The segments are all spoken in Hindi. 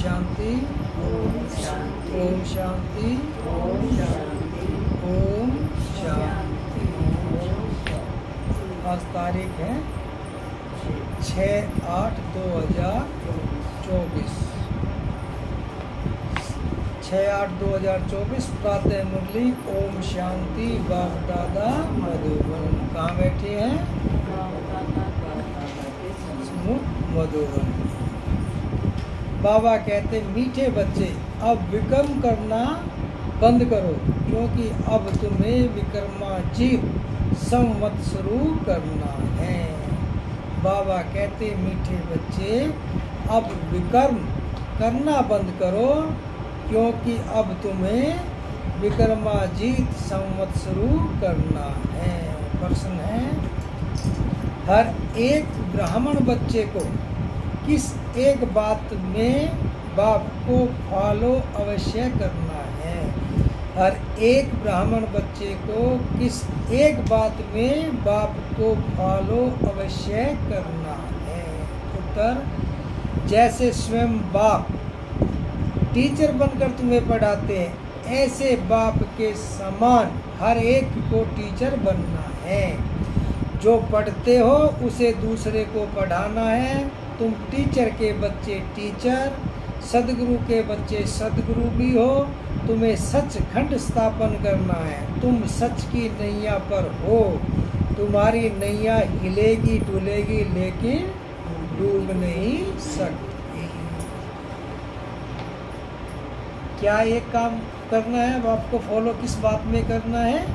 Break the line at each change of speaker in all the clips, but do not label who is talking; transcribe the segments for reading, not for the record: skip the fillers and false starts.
शांति,
ओम शांति,
ओम शांति,
ओम शांति,
ओम शांति।
शांति।
आज तारीख है 6/8/2024। 6/8/2024 प्रातः मुरली। ओम शांति। बाप दादा मधुबन। कहाँ बैठे हैं? मधुबन। बाबा कहते मीठे बच्चे अब विक्रम करना बंद करो, क्योंकि अब तुम्हें विक्रमाजीत संवत्सरू करना है। बाबा कहते मीठे बच्चे अब विक्रम करना बंद करो, क्योंकि अब तुम्हें विक्रमाजीत संवत्सरू करना है। प्रश्न है, हर एक ब्राह्मण बच्चे को किस एक बात में बाप को फॉलो अवश्य करना है? हर एक ब्राह्मण बच्चे को किस एक बात में बाप को फॉलो अवश्य करना है? उत्तर, जैसे स्वयं बाप टीचर बनकर तुम्हें पढ़ाते हैं, ऐसे बाप के समान हर एक को टीचर बनना है। जो पढ़ते हो उसे दूसरे को पढ़ाना है। तुम टीचर के बच्चे टीचर, सदगुरु के बच्चे सदगुरु भी हो। तुम्हें सचखंड स्थापन करना है। तुम सच की नैया पर हो। तुम्हारी नैया हिलेगी डुलेगी, लेकिन डूब नहीं सकती। क्या ये काम करना है? बाप को फॉलो किस बात में करना है?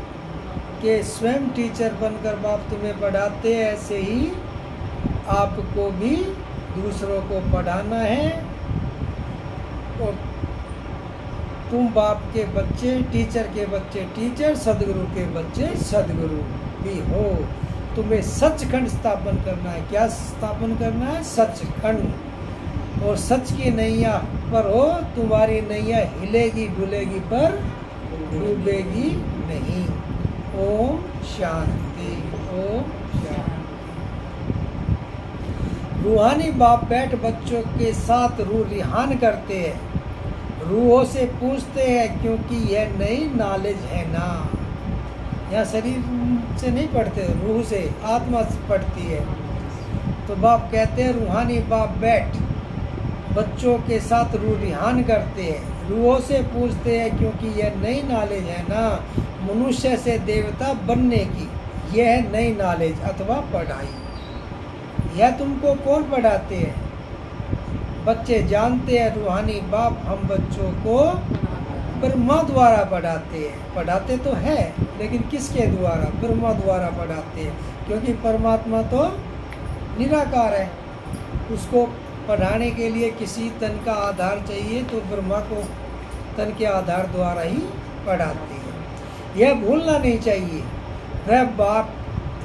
कि स्वयं टीचर बनकर बाप तुम्हें पढ़ाते हैं, ऐसे ही आपको भी दूसरों को पढ़ाना है। और तुम बाप के बच्चे टीचर के बच्चे टीचर, सदगुरु के बच्चे सदगुरु भी हो। तुम्हें सचखंड स्थापन करना है। क्या स्थापन करना है? सचखंड। और सच की नैया पर हो। तुम्हारी नैया हिलेगी डुलेगी पर डूबेगी नहीं। ओम शांति। ओम शांति। रूहानी बाप बैठ बच्चों के साथ रूह रिहान करते हैं। रूहों से पूछते हैं, क्योंकि यह नई नॉलेज है ना। यहाँ शरीर से नहीं पढ़ते, रूह से, आत्मा से पढ़ती है। तो बाप कहते हैं रूहानी बाप बैठ बच्चों के साथ रूह रिहान करते हैं। रूहों से पूछते हैं, क्योंकि यह नई नॉलेज है ना, मनुष्य से देवता बनने की। यह है नई नॉलेज अथवा पढ़ाई। यह तुमको कौन पढ़ाते हैं? बच्चे जानते हैं रूहानी बाप हम बच्चों को ब्रह्मा द्वारा पढ़ाते हैं। पढ़ाते तो है, लेकिन किसके द्वारा? ब्रह्मा द्वारा पढ़ाते हैं, क्योंकि परमात्मा तो निराकार है। उसको पढ़ाने के लिए किसी तन का आधार चाहिए, तो ब्रह्मा को तन के आधार द्वारा ही पढ़ाते हैं। यह भूलना नहीं चाहिए, वह बाप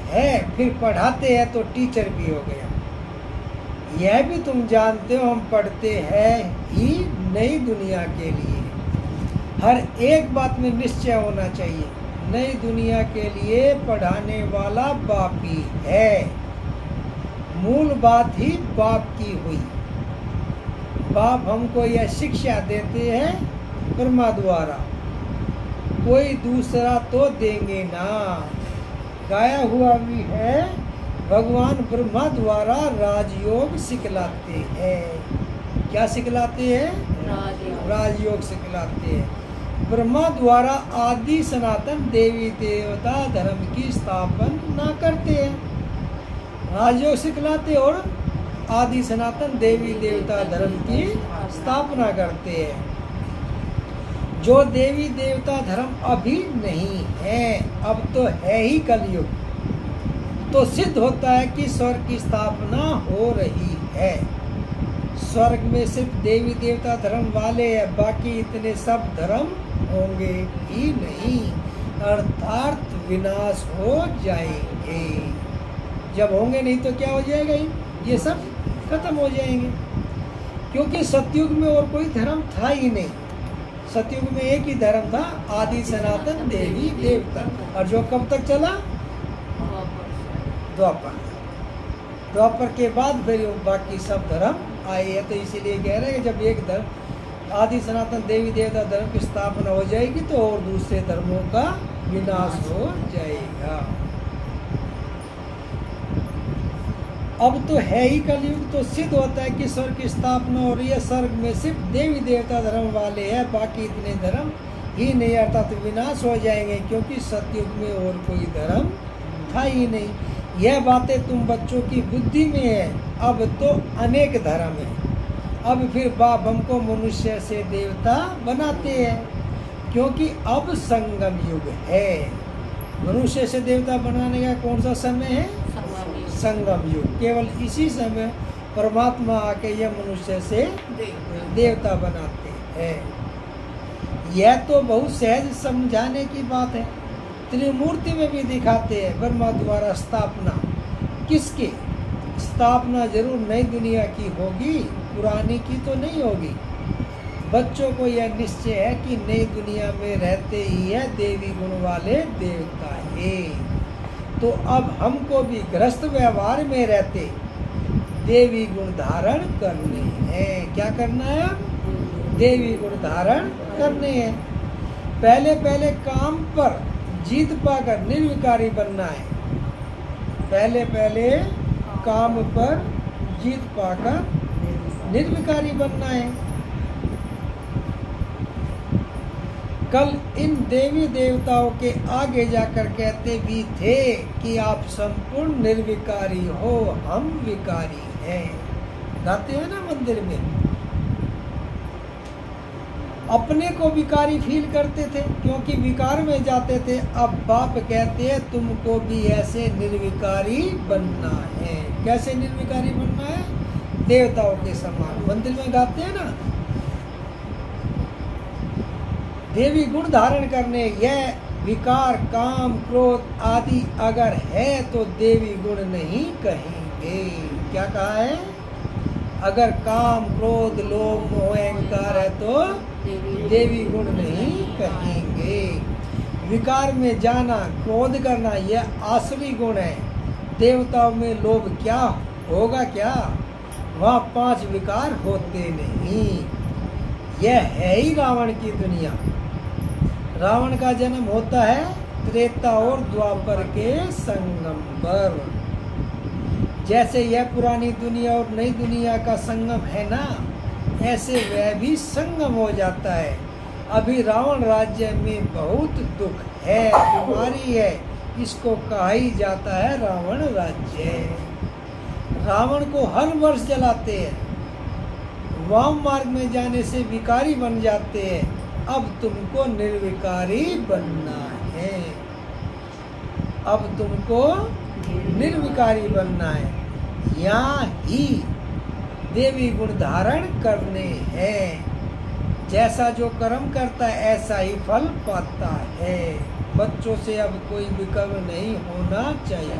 है, फिर पढ़ाते हैं तो टीचर भी हो गया। यह भी तुम जानते हो हम पढ़ते हैं ही नई दुनिया के लिए। हर एक बात में निश्चय होना चाहिए, नई दुनिया के लिए पढ़ाने वाला बाप ही है। मूल बात ही बाप की हुई। बाप हमको यह शिक्षा देते हैं ब्रह्मा द्वारा, कोई दूसरा तो देंगे ना। गाया हुआ भी है, भगवान ब्रह्मा द्वारा राजयोग सिखलाते हैं। क्या सिखलाते हैं? राजयोग सिखलाते हैं। ब्रह्मा द्वारा आदि सनातन देवी देवता धर्म की स्थापना करते हैं। राजयोग सिखलाते और आदि सनातन देवी देवता धर्म की स्थापना करते हैं। जो देवी देवता धर्म अभी नहीं है, अब तो है ही कलयुग, तो सिद्ध होता है कि स्वर्ग की स्थापना हो रही है। स्वर्ग में सिर्फ देवी देवता धर्म वाले हैं, बाकी इतने सब धर्म होंगे ही नहीं, अर्थात विनाश हो जाएंगे। जब होंगे नहीं तो क्या हो जाएगा? ये सब खत्म हो जाएंगे, क्योंकि सतयुग में और कोई धर्म था ही नहीं। सतयुग में एक ही धर्म था, आदि सनातन देवी देवता, और जो कब तक चला? द्वापर। द्वापर के बाद फिर बाकी सब धर्म आए हैं। तो इसीलिए कह रहे हैं कि जब एक धर्म आदि सनातन देवी देवता धर्म की स्थापना हो जाएगी तो और दूसरे धर्मों का विनाश हो जाएगा। अब तो है ही कलयुग, तो सिद्ध होता है कि स्वर्ग की स्थापना हो रही है। स्वर्ग में सिर्फ देवी देवता धर्म वाले हैं, बाकी इतने धर्म ही नहीं, अर्थात विनाश हो जाएंगे, क्योंकि सतयुग में और कोई धर्म था ही नहीं। यह बातें तुम बच्चों की बुद्धि में है। अब तो अनेक धर्म है। अब फिर बाप हमको मनुष्य से देवता बनाते हैं, क्योंकि अब संगम युग है। मनुष्य से देवता बनाने का कौन सा समय है? संगम युग। केवल इसी समय परमात्मा आके यह मनुष्य से देवता बनाते हैं। यह तो बहुत सहज समझाने की बात है। त्रिमूर्ति में भी दिखाते हैं। ब्रह्मा द्वारा स्थापना, किसकी स्थापना? जरूर नई दुनिया की होगी, पुरानी की तो नहीं होगी। बच्चों को यह निश्चय है कि नई दुनिया में रहते ही है देवी गुण वाले देवता है। तो अब हमको भी गृहस्थ व्यवहार में रहते देवी गुण धारण करने हैं। क्या करना है? देवी गुण धारण करने हैं। पहले पहले काम पर जीत पाकर निर्विकारी बनना है। पहले पहले काम पर जीत पाकर निर्विकारी बनना है। कल इन देवी देवताओं के आगे जाकर कहते भी थे कि आप संपूर्ण निर्विकारी हो, हम विकारी हैं। गाते हैं ना मंदिर में। अपने को विकारी फील करते थे, क्योंकि विकार में जाते थे। अब बाप कहते हैं तुमको भी ऐसे निर्विकारी बनना है। कैसे निर्विकारी बनना है? देवताओं के समान। मंदिर में गाते हैं ना, देवी गुण धारण करने। यह विकार काम क्रोध आदि अगर है तो देवी गुण नहीं कहेंगे। क्या कहा है? अगर काम क्रोध लोभ मोह अहंकार है तो देवी गुण नहीं कहेंगे। विकार में जाना, क्रोध करना, यह आसुरी गुण है। देवताओं में लोभ क्या होगा? क्या वहाँ 5 विकार होते नहीं। यह है ही रावण की दुनिया। रावण का जन्म होता है त्रेता और द्वापर के संगम पर। जैसे यह पुरानी दुनिया और नई दुनिया का संगम है ना, ऐसे वह भी संगम हो जाता है। अभी रावण राज्य में बहुत दुख है, बीमारी है, इसको कहा ही जाता है रावण राज्य। रावण को हर वर्ष जलाते हैं। वाम मार्ग में जाने से विकारी बन जाते हैं। अब तुमको निर्विकारी बनना है। अब तुमको निर्विकारी बनना है। यहाँ ही देवी गुण धारण करने हैं। जैसा जो कर्म करता है ऐसा ही फल पाता है। बच्चों से अब कोई विकर्म नहीं होना चाहिए।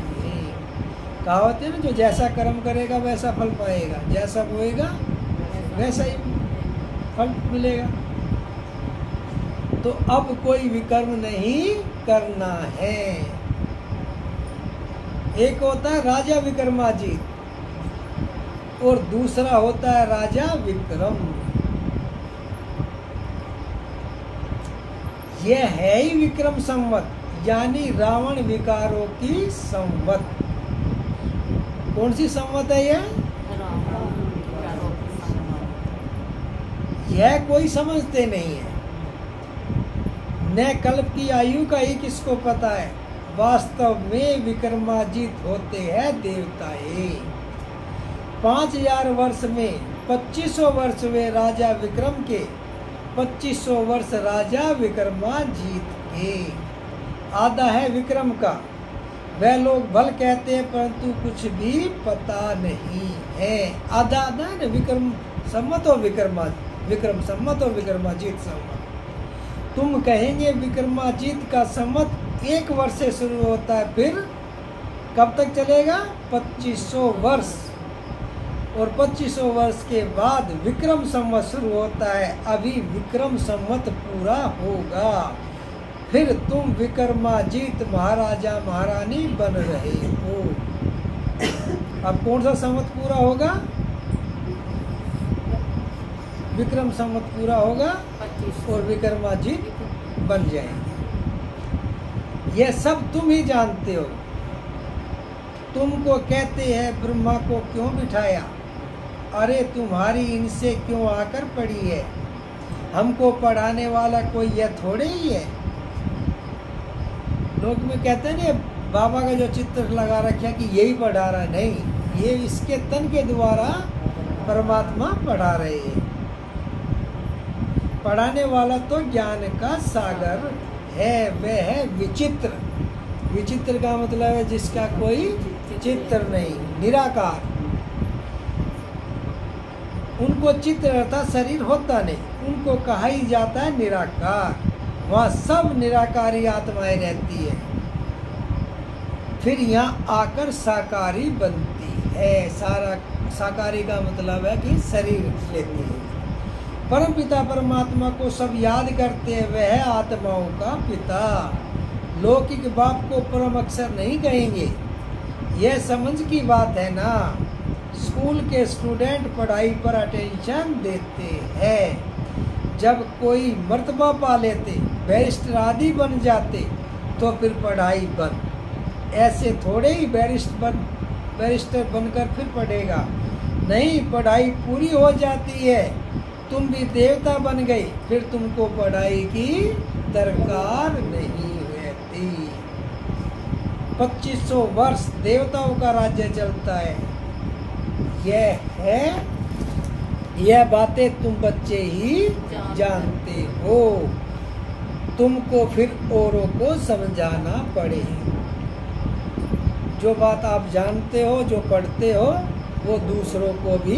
कहावत है ना, जो जैसा कर्म करेगा वैसा फल पाएगा, जैसा बोएगा वैसा ही फल मिलेगा। तो अब कोई विकर्म नहीं करना है। एक होता है राजा विक्रमाजीत और दूसरा होता है राजा विक्रम। यह है ही विक्रम संवत, यानी रावण विकारों की संवत। कौन सी संवत है यह? यह कोई समझते नहीं है। न कल्प की आयु का ही किसको पता है। वास्तव में विक्रमाजीत होते हैं देवताए। 5000 वर्ष में 2500 वर्ष हुए राजा विक्रम के, 2500 वर्ष राजा विक्रमाजीत के। आधा है विक्रम का। वह लोग भल कहते हैं परंतु कुछ भी पता नहीं है। आधा आधा है ना, विक्रम सम्मत और विक्रम सम्मत और विक्रमाजीत सम्मत। तुम कहेंगे विक्रमाजीत का सम्मत 1 वर्ष से शुरू होता है, फिर कब तक चलेगा? 2500 वर्ष। और 2500 वर्ष के बाद विक्रम संवत शुरू होता है। अभी विक्रम संवत पूरा होगा, फिर तुम विक्रमाजीत महाराजा महारानी बन रहे हो। अब कौन सा संवत पूरा होगा? विक्रम संवत पूरा होगा
25
और विक्रमाजित बन जाएंगे। यह सब तुम ही जानते हो। तुमको कहते हैं ब्रह्मा को क्यों बिठाया? अरे तुम्हारी इनसे क्यों आकर पड़ी है? हमको पढ़ाने वाला कोई यह थोड़े ही है। लोग में कहते हैं ना बाबा का जो चित्र लगा रखा कि यही पढ़ा रहा, नहीं, ये इसके तन के द्वारा परमात्मा पढ़ा रहे हैं। पढ़ाने वाला तो ज्ञान का सागर है, वह है विचित्र। विचित्र का मतलब है जिसका कोई चित्र नहीं, निराकार। उनको चित्र अर्थात शरीर होता नहीं, उनको कहा ही जाता है निराकार। वहाँ सब निराकारी आत्माएं रहती है, फिर यहाँ आकर साकारी बनती है। सारा साकारी का मतलब है कि शरीर लेती है। परम पिता परमात्मा को सब याद करते हैं, वह आत्माओं का पिता। लौकिक बाप को परम अक्षर नहीं कहेंगे, यह समझ की बात है ना। स्कूल के स्टूडेंट पढ़ाई पर अटेंशन देते हैं, जब कोई मर्तबा पा लेते, बैरिस्टर आदि बन जाते, तो फिर पढ़ाई बंद। ऐसे थोड़े ही बैरिस्टर बनकर फिर पढ़ेगा, नहीं, पढ़ाई पूरी हो जाती है, तुम भी देवता बन गए, फिर तुमको पढ़ाई की दरकार नहीं रहती। 2500 वर्ष देवताओं का राज्य चलता है। यह बातें तुम बच्चे ही जानते हो, तुमको फिर औरों को समझाना पड़े। जो बात आप जानते हो, जो पढ़ते हो, वो दूसरों को भी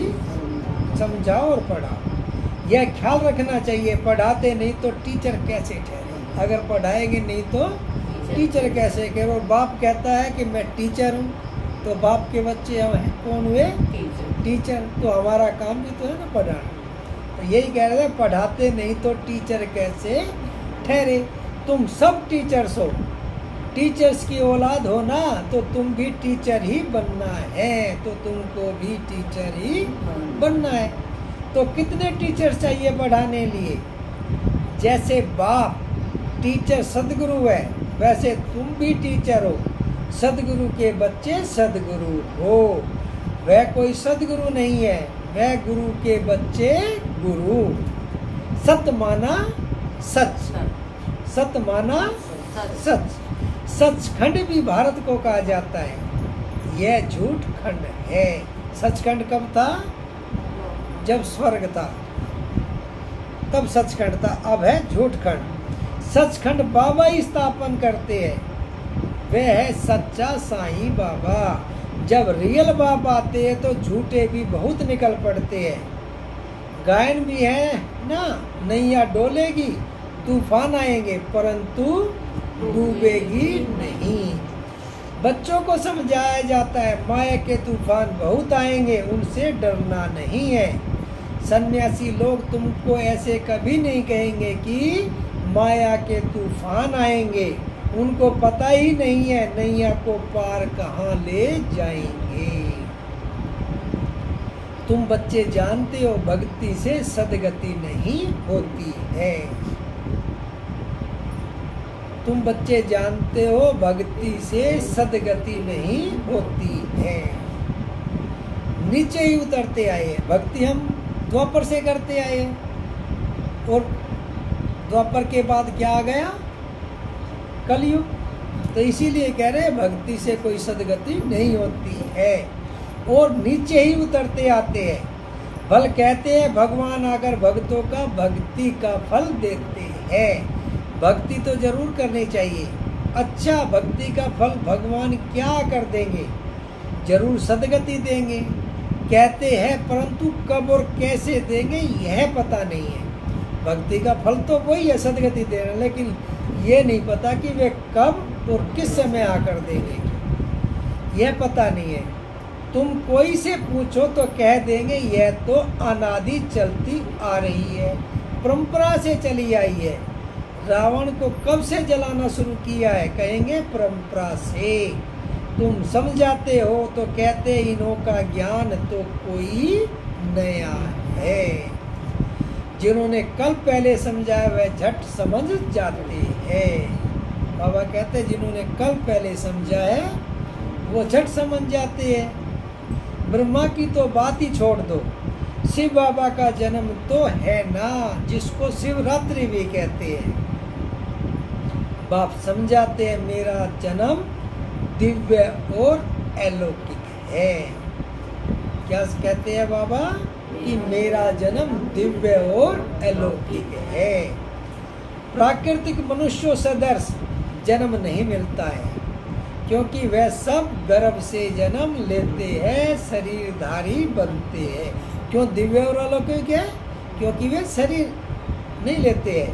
समझाओ और पढ़ाओ। यह ख्याल रखना चाहिए, पढ़ाते नहीं तो टीचर कैसे ठहरे? अगर पढ़ाएंगे नहीं तो टीचर कैसे कहे? और बाप कहता है कि मैं टीचर हूँ, तो बाप के बच्चे हम हैं, कौन हुए? टीचर। तो हमारा काम भी तो है ना पढ़ाना। तो यही कह रहे थे, पढ़ाते नहीं तो टीचर कैसे ठहरे? तुम सब टीचर्स हो, टीचर्स की औलाद हो ना, तो तुम भी टीचर ही बनना है, तो तुमको भी टीचर ही बनना है। तो कितने टीचर चाहिए पढ़ाने लिए? जैसे बाप टीचर सदगुरु है, वैसे तुम भी टीचर हो। सदगुरु के बच्चे सदगुरु हो। वह कोई सदगुरु नहीं है, वह गुरु के बच्चे गुरु। सत माना सच, सत माना सच। सचखंड भी भारत को कहा जाता है, यह झूठ खंड है। सचखंड कब था? जब स्वर्ग था, तब सचखंड था, अब है झूठ खंड। सचखंड बाबा ही स्थापन करते हैं, वह है सच्चा साईं बाबा। जब रियल बाबा आते हैं तो झूठे भी बहुत निकल पड़ते हैं। गायन भी है ना, नैया डोलेगी, तूफान आएंगे, परंतु डूबेगी नहीं। बच्चों को समझाया जाता है, माया के तूफान बहुत आएंगे, उनसे डरना नहीं है। सन्यासी लोग तुमको ऐसे कभी नहीं कहेंगे कि माया के तूफान आएंगे, उनको पता ही नहीं है नैया को पार कहाँ ले जाएंगे। तुम बच्चे जानते हो, भक्ति से सदगति नहीं होती है। तुम बच्चे जानते हो, भक्ति से सदगति नहीं होती है। नीचे ही उतरते आए, भक्ति हम द्वापर से करते आए, और द्वापर के बाद क्या आ गया? कलयुग। तो इसीलिए कह रहे हैं भक्ति से कोई सदगति नहीं होती है, और नीचे ही उतरते आते हैं। फल कहते हैं भगवान आकर भक्तों का भक्ति का फल देते हैं। भक्ति तो जरूर करनी चाहिए। अच्छा, भक्ति का फल भगवान क्या कर देंगे? जरूर सदगति देंगे कहते हैं, परंतु कब और कैसे देंगे यह पता नहीं है। भक्ति का फल तो वही है, सदगति देना, लेकिन ये नहीं पता कि वे कब और किस समय आकर देंगे, यह पता नहीं है। तुम कोई से पूछो तो कह देंगे यह तो अनादि चलती आ रही है, परंपरा से चली आई है। रावण को कब से जलाना शुरू किया है? कहेंगे परंपरा से। तुम समझाते हो तो कहते इन्हों का ज्ञान तो कोई नया है। जिन्होंने कल पहले समझाया वह झट समझ जाते हैं। बाबा कहते जिन्होंने कल पहले समझा है वो झट समझ जाते हैं। ब्रह्मा की तो बात ही छोड़ दो, शिव बाबा का जन्म तो है ना, जिसको शिवरात्रि भी कहते हैं। बाप समझाते हैं मेरा जन्म दिव्य और अलौकिक है। क्या कहते हैं बाबा कि मेरा जन्म दिव्य और अलौकिक है। प्राकृतिक मनुष्यों सदृश जन्म नहीं मिलता है, क्योंकि वह सब गर्भ से जन्म लेते हैं, शरीरधारी बनते हैं। क्यों दिव्य और अलौकिक है? क्योंकि वे शरीर नहीं लेते हैं।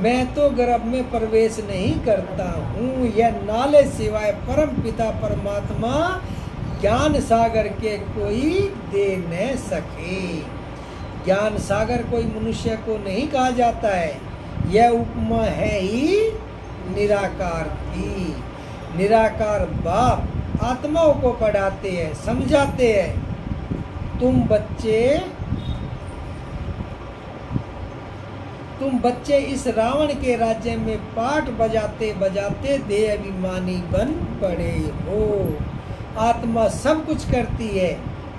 मैं तो गर्भ में प्रवेश नहीं करता हूँ, यह नाले सिवाय परम पिता परमात्मा ज्ञान सागर के कोई दे न सके। ज्ञान सागर कोई मनुष्य को नहीं कहा जाता है, यह उपमा है ही निराकार की। निराकार बाप आत्माओं को पढ़ाते हैं, समझाते हैं। तुम बच्चे इस रावण के राज्य में पाठ बजाते बजाते देह अभिमानी बन पड़े हो। आत्मा सब कुछ करती है,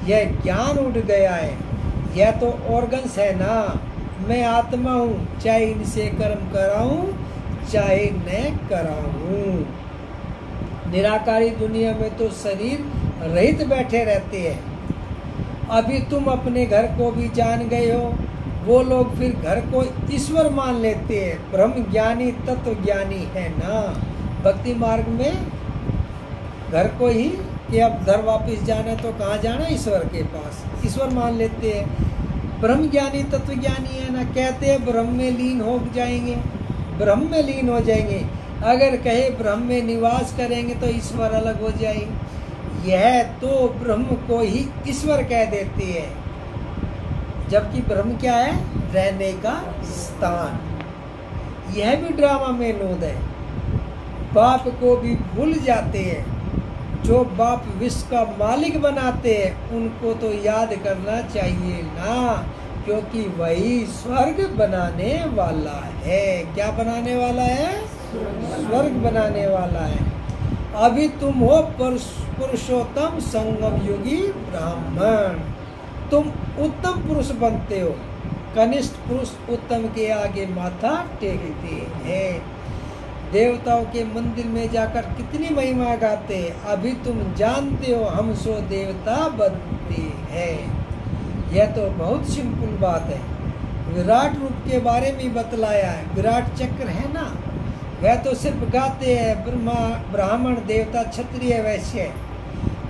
यह ज्ञान उठ गया है। यह तो ऑर्गन्स है ना, मैं आत्मा हूँ, चाहे इनसे कर्म कराऊं चाहे न कराऊं। निराकारी दुनिया में तो शरीर रहित बैठे रहते हैं। अभी तुम अपने घर को भी जान गए हो, वो लोग फिर घर को ईश्वर मान लेते हैं। ब्रह्म ज्ञानी तत्व ज्ञानी है ना। भक्ति मार्ग में घर को ही कि अब घर वापस जाना तो कहाँ जाना, ईश्वर के पास, ईश्वर मान लेते हैं। ब्रह्म ज्ञानी तत्व ज्ञानी है ना, कहते हैं ब्रह्म में लीन हो जाएंगे, ब्रह्म में लीन हो जाएंगे। अगर कहे ब्रह्म में निवास करेंगे तो ईश्वर अलग हो जाएंगे। यह तो ब्रह्म को ही ईश्वर कह देते हैं, जबकि ब्रह्म क्या है? रहने का स्थान। यह भी ड्रामा में नोद है। बाप को भी भूल जाते हैं। जो बाप विश्व का मालिक बनाते हैं उनको तो याद करना चाहिए ना, क्योंकि वही स्वर्ग बनाने वाला है। क्या बनाने वाला है? स्वर्ग बनाने वाला है। अभी तुम हो पुरुषोत्तम संगम योगी ब्राह्मण, तुम उत्तम पुरुष बनते हो। कनिष्ठ पुरुष उत्तम के आगे माथा टेकते हैं। देवताओं के मंदिर में जाकर कितनी महिमा गाते हैं। अभी तुम जानते हो हम सो देवता बनते हैं। यह तो बहुत सिंपल बात है। विराट रूप के बारे में बतलाया है। विराट चक्र है ना, वह तो सिर्फ गाते हैं। ब्राह्मण देवता क्षत्रिय वैश्य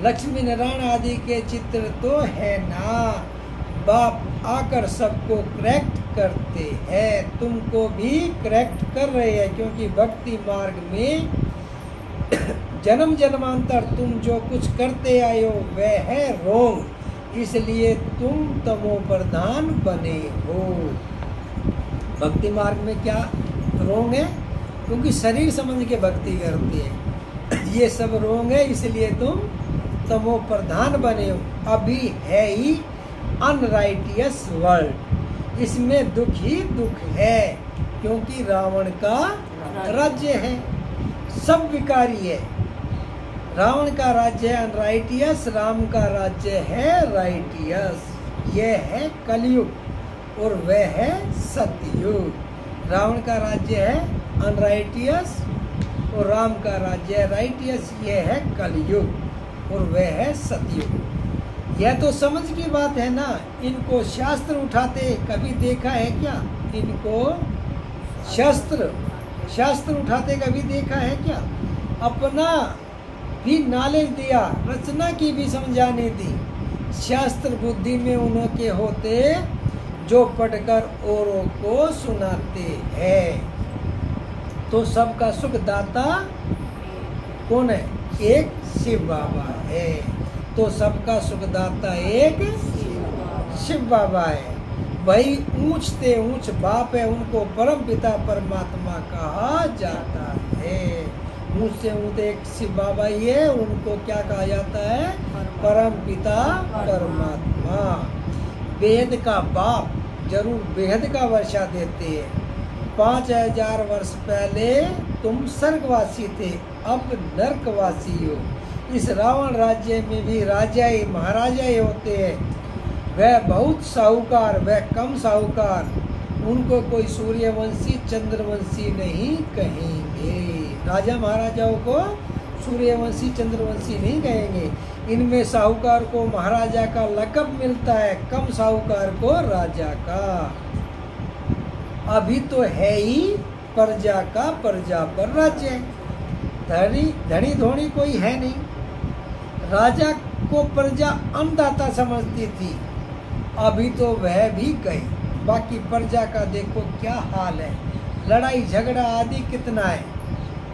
लक्ष्मी नारायण आदि के चित्र तो है ना। बाप आकर सबको करेक्ट करते हैं, तुमको भी करेक्ट कर रहे हैं, क्योंकि भक्ति मार्ग में जन्म जन्मांतर तुम जो कुछ करते आए हो वह है रोंग, इसलिए तुम तमो प्रधान बने हो। भक्ति मार्ग में क्या रोंग है? क्योंकि शरीर समझ के भक्ति करते हैं, ये सब रोंग है, इसलिए तुम तमो प्रधान बने हो। अभी है ही अनराइटियस वर्ल्ड, इसमें दुख ही दुख है, क्योंकि रावण का राज्य है, सब विकारी है। रावण का राज्य है अनराइटियस, राम का राज्य है राइटियस। यह है कलयुग और वह है सतयुग। रावण का राज्य है अनराइटियस और राम का राज्य है राइटियस। यह है कलयुग और वह है सतयुग। यह तो समझ की बात है ना। इनको शास्त्र उठाते कभी देखा है क्या? इनको शास्त्र उठाते कभी देखा है क्या? अपना भी नॉलेज दिया, रचना की भी समझाने दी। शास्त्र बुद्धि में उनके होते जो पढ़कर औरों को सुनाते हैं। तो सबका सुख दाता कौन है? एक शिव बाबा है। तो सबका सुखदाता एक शिव बाबा है। वही ऊंचते ऊंच बाप है, उनको परम पिता परमात्मा कहा जाता है। मुझसे ऊँचे एक शिव बाबा ही है, उनको क्या कहा जाता है? परम पिता परमात्मा। वेद का बाप जरूर बेहद का वर्षा देते हैं। 5000 वर्ष पहले तुम स्वर्गवासी थे, अब नरकवासी हो। इस रावण राज्य में भी राजा ही महाराजा ही होते हैं। वह बहुत साहूकार, वह कम साहूकार, उनको कोई सूर्यवंशी चंद्रवंशी नहीं कहेंगे। राजा महाराजाओं को सूर्यवंशी चंद्रवंशी नहीं कहेंगे। इनमें साहूकार को महाराजा का लक़ब मिलता है, कम साहूकार को राजा का। अभी तो है ही प्रजा का प्रजा पर राज्य। धनी धोनी कोई है नहीं। राजा को प्रजा अन्नदाता समझती थी, अभी तो वह भी गई। बाकी प्रजा का देखो क्या हाल है, लड़ाई झगड़ा आदि कितना है।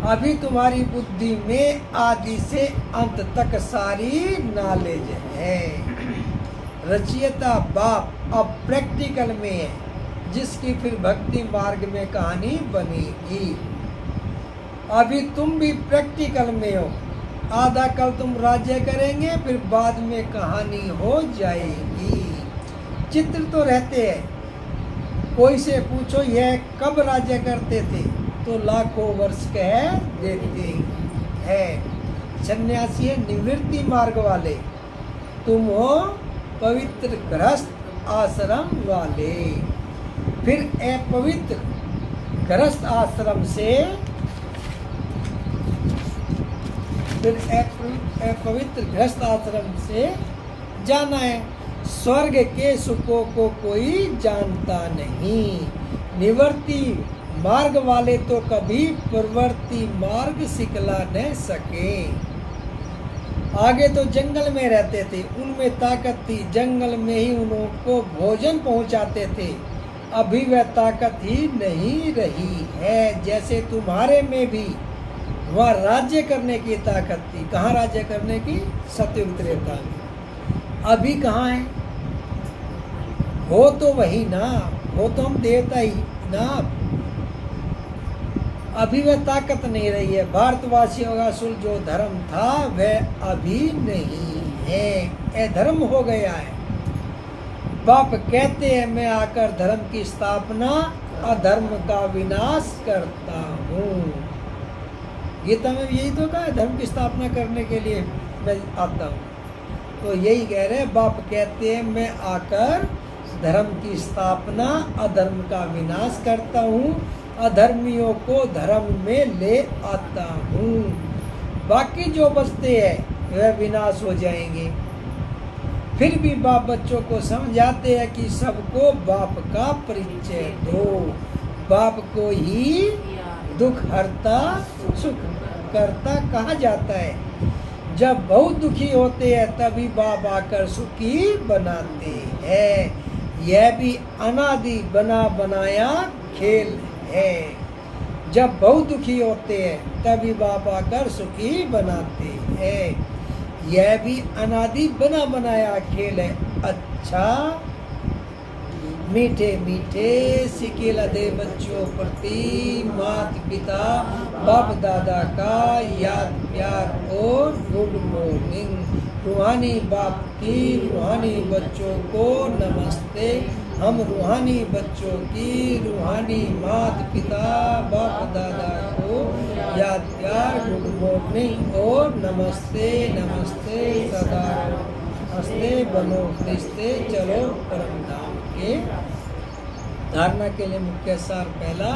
अभी तुम्हारी बुद्धि में आदि से अंत तक सारी नॉलेज है। रचयिता बाप अब प्रैक्टिकल में है, जिसकी फिर भक्ति मार्ग में कहानी बनेगी। अभी तुम भी प्रैक्टिकल में हो। आधा कल तुम राज्य करेंगे, फिर बाद में कहानी हो जाएगी। चित्र तो रहते हैं। कोई से पूछो यह कब राज्य करते थे, तो लाखों वर्ष कह देते हैं। सन्यासी है निवृत्ति मार्ग वाले, तुम हो पवित्र गृहस्थ आश्रम वाले। फिर अपवित्र गृहस्थ आश्रम से अपवित्र गृहस्थ आश्रम से जाना है। स्वर्ग के सुखों को कोई जानता नहीं। निवृत्ति मार्ग वाले तो कभी प्रवृत्ति मार्ग सिखला न सके। आगे तो जंगल में रहते थे, उनमें ताकत थी, जंगल में ही उनको भोजन पहुंचाते थे। अभी वह ताकत ही नहीं रही है। जैसे तुम्हारे में भी वह राज्य करने की ताकत थी। कहाँ राज्य करने की? सतयुग त्रेता में। अभी कहाँ है? हो तो वही ना, हो तो हम देवता ही ना। अभी वह ताकत नहीं रही है। भारतवासियों का सुल जो धर्म था वह अभी नहीं है, अधर्म हो गया है। बाप कहते हैं मैं आकर धर्म की स्थापना अधर्म का विनाश करता हूँ। गीता में भी यही तो कहा है, धर्म की स्थापना करने के लिए मैं आता हूँ। तो यही कह रहे बाप कहते हैं मैं आकर धर्म की स्थापना अधर्म का विनाश करता हूँ, अधर्मियों को धर्म में ले आता हूँ। बाकी जो बचते हैं वह विनाश हो जाएंगे। फिर भी बाप बच्चों को समझाते हैं कि सबको बाप का परिचय दो। बाप को ही दुख हरता सुख करता कहा जाता है। जब बहुत दुखी होते हैं तभी बाप आकर सुखी बनाते हैं। यह भी अनादि बना बनाया खेल है। जब बहुत दुखी होते हैं तभी बाप आकर सुखी बनाते हैं। यह भी अनादि बना बनाया खेल है। अच्छा मीठे मीठे सिकेला दे बच्चों प्रति माता पिता बाप दादा का याद प्यार और गुड मॉर्निंग। रूहानी बाप की रूहानी बच्चों को नमस्ते। हम रूहानी बच्चों की रूहानी माता पिता बाप दादा को याद प्यार गुड मॉर्निंग और नमस्ते नमस्ते सदा हंसते बनो फरिश्ते चलो परम धाम के। धारणा के लिए मुख्य सार पहला,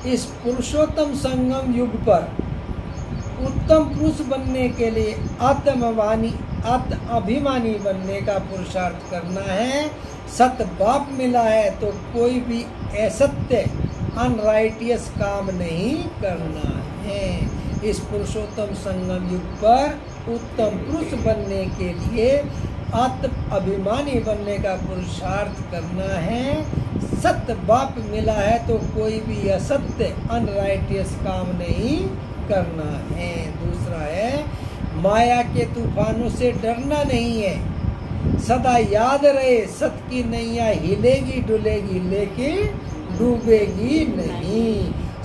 इस पुरुषोत्तम संगम युग पर उत्तम पुरुष बनने के लिए आत्म अभिमानी बनने का पुरुषार्थ करना है। सत्य बाप मिला है तो कोई भी असत्य अनराइटियस काम नहीं करना है। इस पुरुषोत्तम संगम युग पर उत्तम पुरुष बनने के लिए आत्म अभिमानी बनने का पुरुषार्थ करना है। सत्य बाप मिला है तो कोई भी असत्य अनराइटियस काम नहीं करना है। दूसरा है माया के तूफानों से डरना नहीं है। सदा याद रहे सत्य की नैया हिलेगी डुलेगी लेकिन डूबेगी नहीं।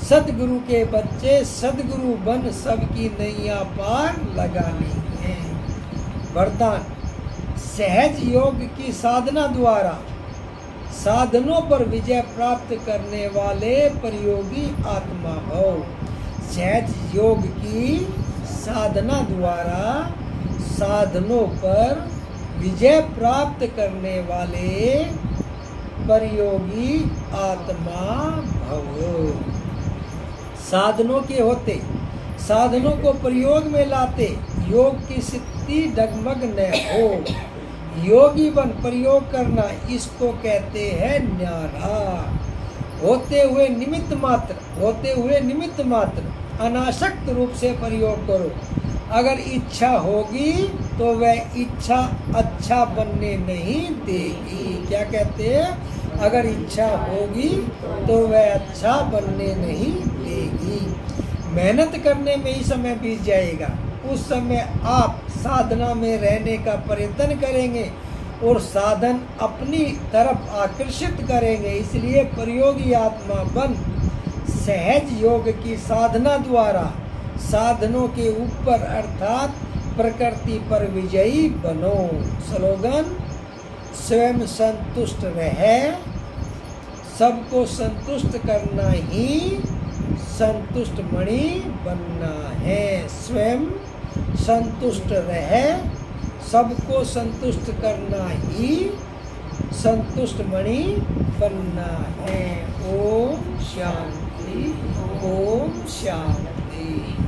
सदगुरु के बच्चे सदगुरु बन सबकी नैया पार लगानी है। वरदान, सहज योग की साधना द्वारा साधनों पर विजय प्राप्त करने वाले परियोगी आत्मा भव। सहज योग की साधना द्वारा साधनों पर विजय प्राप्त करने वाले परियोगी आत्मा भव। साधनों के होते साधनों को प्रयोग में लाते योग की सिद्धि डगमग न हो। योगी बन प्रयोग करना इसको कहते हैं न्यारा। होते हुए निमित्त मात्र अनासक्त रूप से प्रयोग करो। अगर इच्छा होगी तो वह इच्छा अच्छा बनने नहीं देगी। क्या कहते हैं? अगर इच्छा होगी तो वह अच्छा बनने नहीं देगी। मेहनत करने में ही समय बीत जाएगा। उस समय आप साधना में रहने का प्रयत्न करेंगे और साधन अपनी तरफ आकर्षित करेंगे। इसलिए प्रयोगी आत्मा बन सहज योग की साधना द्वारा साधनों के ऊपर अर्थात प्रकृति पर विजयी बनो। स्लोगन, स्वयं संतुष्ट रहे, सबको संतुष्ट करना ही संतुष्ट मणि बनना है। स्वयं संतुष्ट रहे, सबको संतुष्ट करना ही संतुष्ट मणि बनना है। ओम शांति, ओम शांति।